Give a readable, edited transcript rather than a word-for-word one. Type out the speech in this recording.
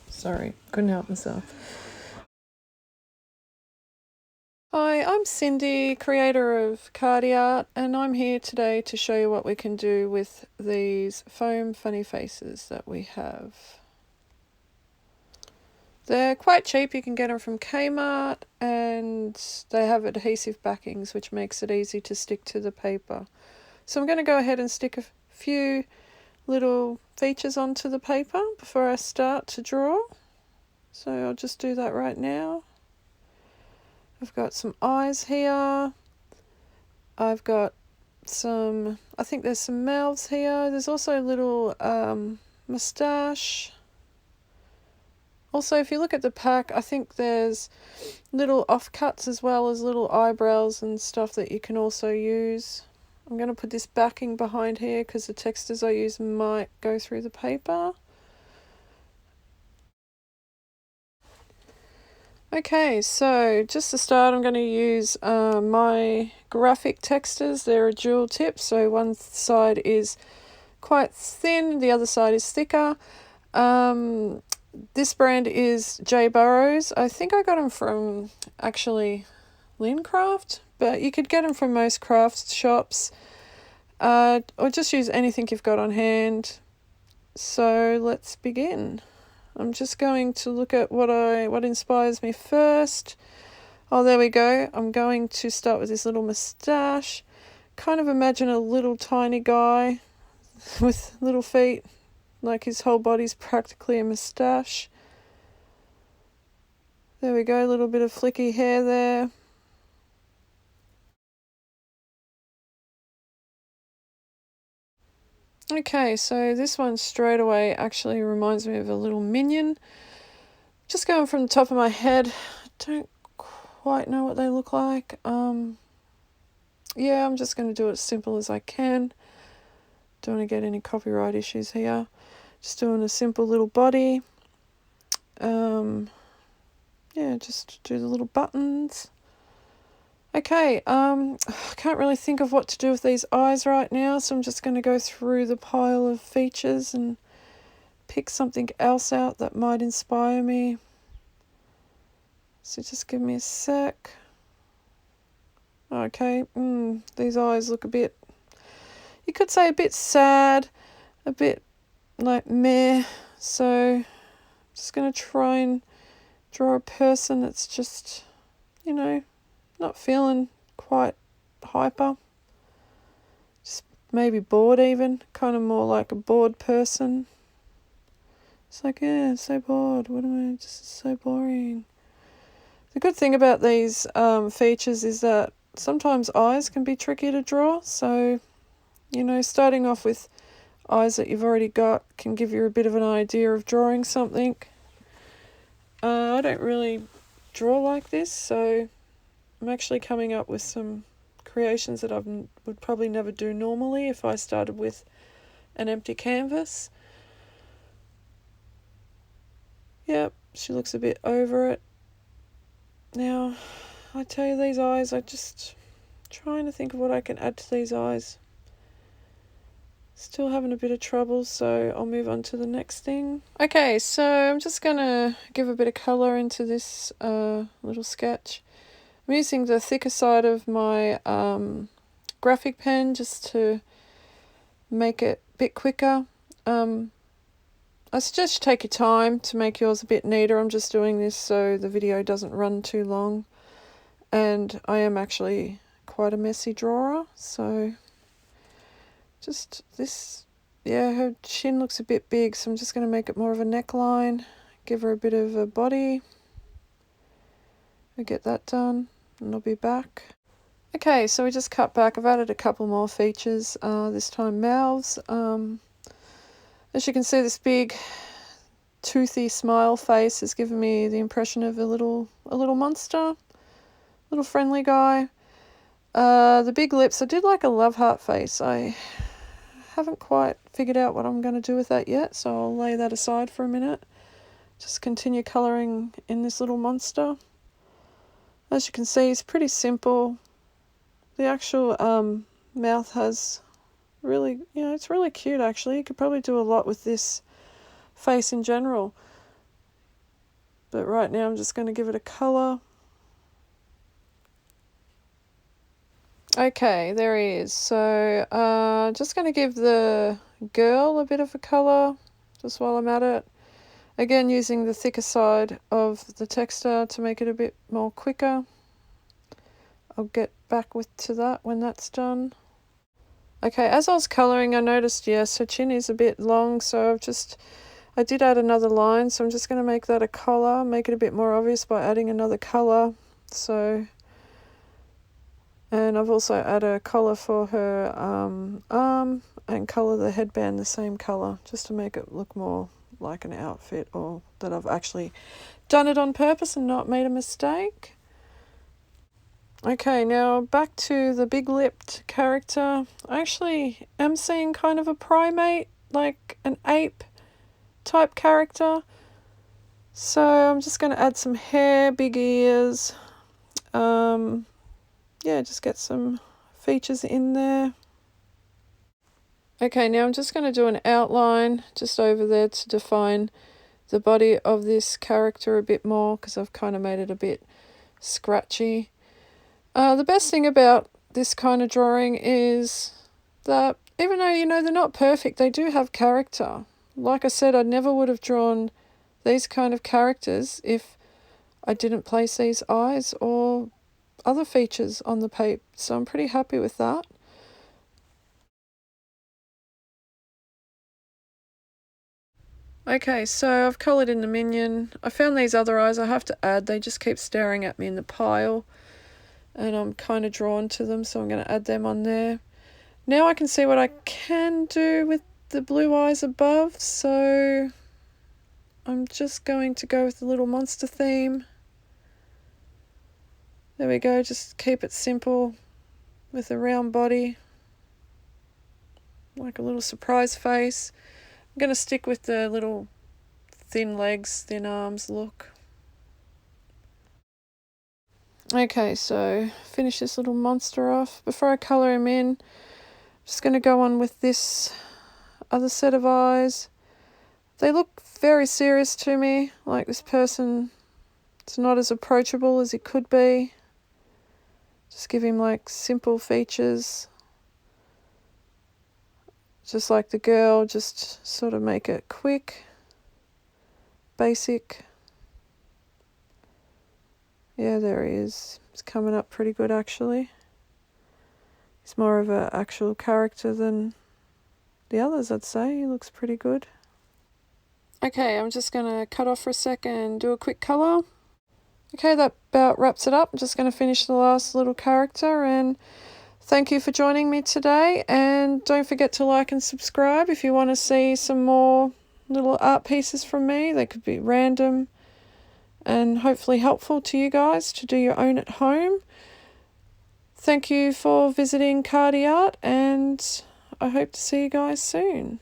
Sorry, couldn't help myself. Hi, I'm Cindy, creator of Cardy Art, and I'm here today to show you what we can do with these foam funny faces that we have. They're quite cheap, you can get them from Kmart, and they have adhesive backings which makes it easy to stick to the paper. So I'm going to go ahead and stick a few little features onto the paper before I start to draw. So I'll just do that right now. I've got some eyes here. I've got some, I think there's some mouths here. There's also a little moustache. Also, if you look at the pack, I think there's little offcuts as well as little eyebrows and stuff that you can also use. I'm going to put this backing behind here because the textures I use might go through the paper. Okay, so just to start, I'm going to use my graphic textures. They're a dual tip, so one side is quite thin, the other side is thicker. This brand is J Burrows. I think I got them from actually Lincraft, but you could get them from most craft shops, or just use anything you've got on hand. So let's begin. I'm just going to look at what inspires me first. Oh, there we go. I'm going to start with this little moustache. Kind of imagine a little tiny guy with little feet, like his whole body's practically a moustache. There we go, a little bit of flicky hair there. Okay, so this one straight away actually reminds me of a little minion. Just going from the top of my head, don't quite know what they look like. Yeah, I'm just going to do it as simple as I can. Don't want to get any copyright issues here. Just doing a simple little body. Yeah, just do the little buttons. Okay, I can't really think of what to do with these eyes right now, so I'm just going to go through the pile of features and pick something else out that might inspire me. So just give me a sec. Okay, these eyes look a bit, you could say a bit sad, a bit like meh. So I'm just going to try and draw a person that's just, you know, not feeling quite hyper. Just maybe bored even, kind of more like a bored person. It's like, yeah, so bored. What am I, this is so boring. The good thing about these features is that sometimes eyes can be tricky to draw. So, you know, starting off with eyes that you've already got can give you a bit of an idea of drawing something. I don't really draw like this, so I'm actually coming up with some creations that I would probably never do normally if I started with an empty canvas. Yep, she looks a bit over it. Now, I tell you, these eyes, I just trying to think of what I can add to these eyes. Still having a bit of trouble, so I'll move on to the next thing. Okay, so I'm just going to give a bit of colour into this little sketch. I'm using the thicker side of my graphic pen just to make it a bit quicker. I suggest you take your time to make yours a bit neater. I'm just doing this so the video doesn't run too long. And I am actually quite a messy drawer, so just this, yeah, her chin looks a bit big, so I'm just going to make it more of a neckline, give her a bit of a body. I'll get that done and I'll be back. Okay, so we just cut back. I've added a couple more features, this time mouths. As you can see, this big toothy smile face has given me the impression of a little monster, little friendly guy. The big lips, I did like a love heart face. I haven't quite figured out what I'm going to do with that yet, so I'll lay that aside for a minute. Just continue colouring in this little monster. As you can see, it's pretty simple. the actual mouth has really, you know, it's really cute actually. You could probably do a lot with this face in general. But right now I'm just going to give it a colour. Okay, there he is. So just going to give the girl a bit of a colour just while I'm at it. Again, using the thicker side of the texture to make it a bit more quicker. I'll get back to that when that's done. Okay, as I was colouring, I noticed, yes, her chin is a bit long, so I did add another line, so I'm just going to make that a collar, make it a bit more obvious by adding another colour. So, and I've also added a collar for her arm and colour the headband the same colour, just to make it look more like an outfit, or that I've actually done it on purpose and not made a mistake. Okay, now back to the big-lipped character. I actually am seeing kind of a primate, like an ape type character. So I'm just going to add some hair, big ears. Yeah, just get some features in there. Okay, now I'm just going to do an outline just over there to define the body of this character a bit more, because I've kind of made it a bit scratchy. The best thing about this kind of drawing is that even though, you know, they're not perfect, they do have character. Like I said, I never would have drawn these kind of characters if I didn't place these eyes or other features on the paper, so I'm pretty happy with that. Okay, so I've coloured in the minion. I found these other eyes I have to add. They just keep staring at me in the pile, and I'm kind of drawn to them, so I'm going to add them on there. Now I can see what I can do with the blue eyes above, so I'm just going to go with the little monster theme. There we go, just keep it simple with a round body, like a little surprise face. I'm going to stick with the little thin legs, thin arms look. Okay, so finish this little monster off. Before I colour him in, I'm just going to go on with this other set of eyes. They look very serious to me, like this person is not as approachable as he could be. Just give him like simple features. Just like the girl, just sort of make it quick, basic. Yeah, there he is. He's coming up pretty good actually. He's more of an actual character than the others, I'd say. He looks pretty good. Okay, I'm just going to cut off for a second and do a quick colour. Okay, that about wraps it up. I'm just going to finish the last little character, and thank you for joining me today, and don't forget to like and subscribe if you want to see some more little art pieces from me. They could be random and hopefully helpful to you guys to do your own at home. Thank you for visiting Cardy Art, and I hope to see you guys soon.